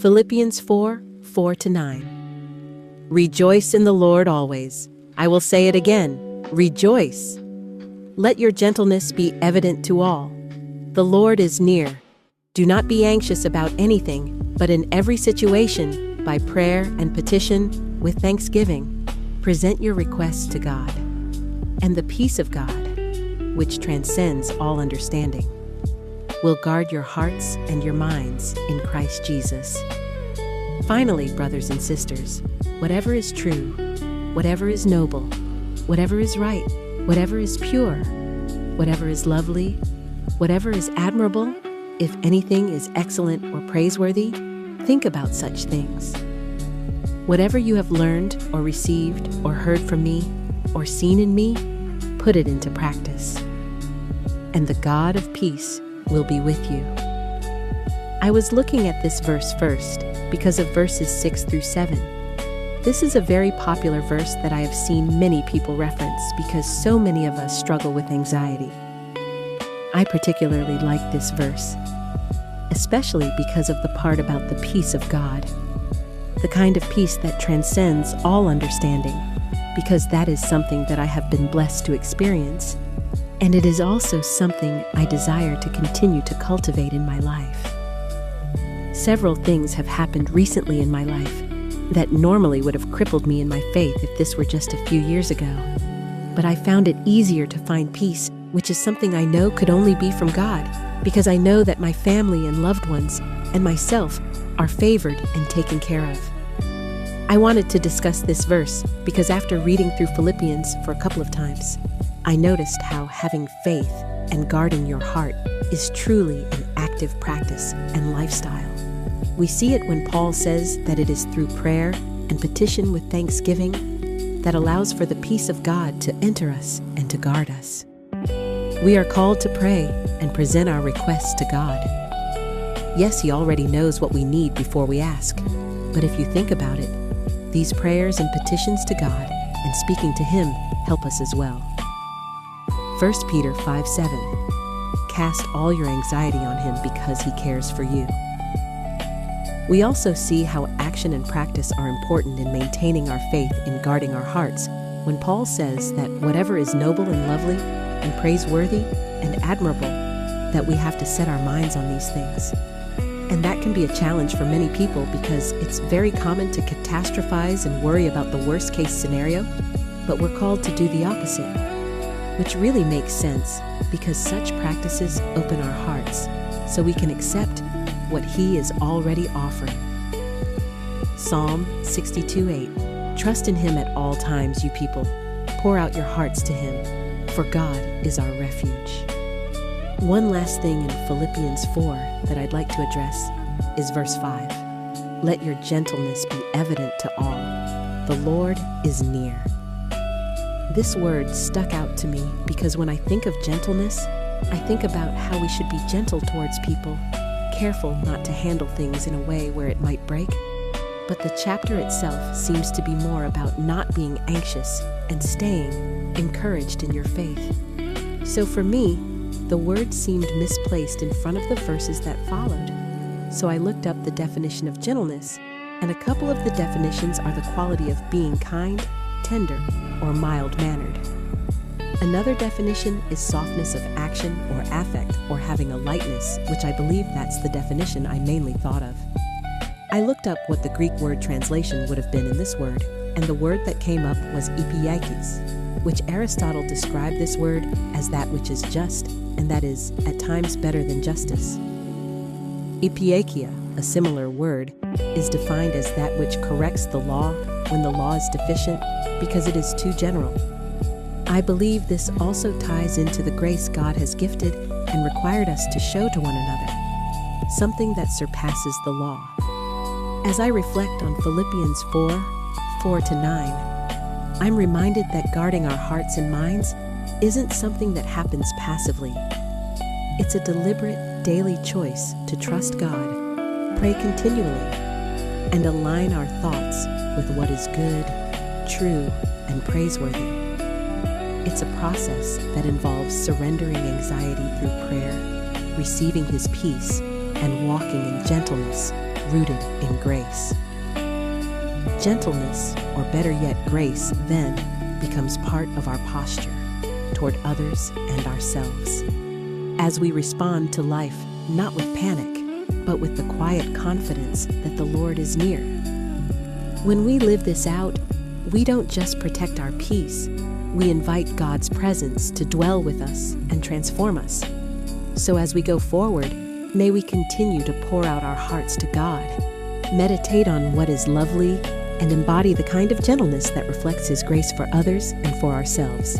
Philippians 4:4-9. Rejoice in the Lord always. I will say it again, rejoice. Let your gentleness be evident to all. The Lord is near. Do not be anxious about anything, but in every situation, by prayer and petition, with thanksgiving, present your requests to God. And the peace of God, which transcends all understanding, will guard your hearts and your minds in Christ Jesus. Finally, brothers and sisters, whatever is true, whatever is noble, whatever is right, whatever is pure, whatever is lovely, whatever is admirable, if anything is excellent or praiseworthy, think about such things. Whatever you have learned or received or heard from me or seen in me, put it into practice. And the God of peace will be with you. I was looking at this verse first because of verses 6-7. This is a very popular verse that I have seen many people reference because so many of us struggle with anxiety. I particularly like this verse, especially because of the part about the peace of God, the kind of peace that transcends all understanding, because that is something that I have been blessed to experience, and it is also something I desire to continue to cultivate in my life. Several things have happened recently in my life that normally would have crippled me in my faith if this were just a few years ago, but I found it easier to find peace, which is something I know could only be from God, because I know that my family and loved ones and myself are favored and taken care of. I wanted to discuss this verse because after reading through Philippians for a couple of times, I noticed how having faith and guarding your heart is truly an active practice and lifestyle. We see it when Paul says that it is through prayer and petition with thanksgiving that allows for the peace of God to enter us and to guard us. We are called to pray and present our requests to God. Yes, He already knows what we need before we ask, but if you think about it, these prayers and petitions to God and speaking to Him help us as well. 1 Peter 5:7. Cast all your anxiety on Him because He cares for you. We also see how action and practice are important in maintaining our faith in guarding our hearts when Paul says that whatever is noble and lovely and praiseworthy and admirable, that we have to set our minds on these things. And that can be a challenge for many people because it's very common to catastrophize and worry about the worst case scenario, but we're called to do the opposite, which really makes sense because such practices open our hearts so we can accept what He is already offering. Psalm 62:8. Trust in Him at all times, you people. Pour out your hearts to Him, for God is our refuge. One last thing in Philippians 4 that I'd like to address is verse 5. Let your gentleness be evident to all. The Lord is near. This word stuck out to me because when I think of gentleness, I think about how we should be gentle towards people, careful not to handle things in a way where it might break. But the chapter itself seems to be more about not being anxious and staying encouraged in your faith. So for me, the word seemed misplaced in front of the verses that followed. So I looked up the definition of gentleness, and a couple of the definitions are the quality of being kind, tender, or mild-mannered. Another definition is softness of action or affect or having a lightness, which I believe that's the definition I mainly thought of. I looked up what the Greek word translation would have been in this word, and the word that came up was epieikes, which Aristotle described this word as that which is just, and that is, at times better than justice. Epieikia, a similar word, is defined as that which corrects the law when the law is deficient because it is too general. I believe this also ties into the grace God has gifted and required us to show to one another, something that surpasses the law. As I reflect on Philippians 4:4-9, I'm reminded that guarding our hearts and minds isn't something that happens passively. It's a deliberate, daily choice to trust God, pray continually, and align our thoughts with what is good, true, and praiseworthy. It's a process that involves surrendering anxiety through prayer, receiving His peace, and walking in gentleness, rooted in grace. Gentleness, or better yet grace, then becomes part of our posture toward others and ourselves. As we respond to life not with panic, but with the quiet confidence that the Lord is near. When we live this out, we don't just protect our peace, we invite God's presence to dwell with us and transform us. So as we go forward, may we continue to pour out our hearts to God, meditate on what is lovely, and embody the kind of gentleness that reflects His grace for others and for ourselves.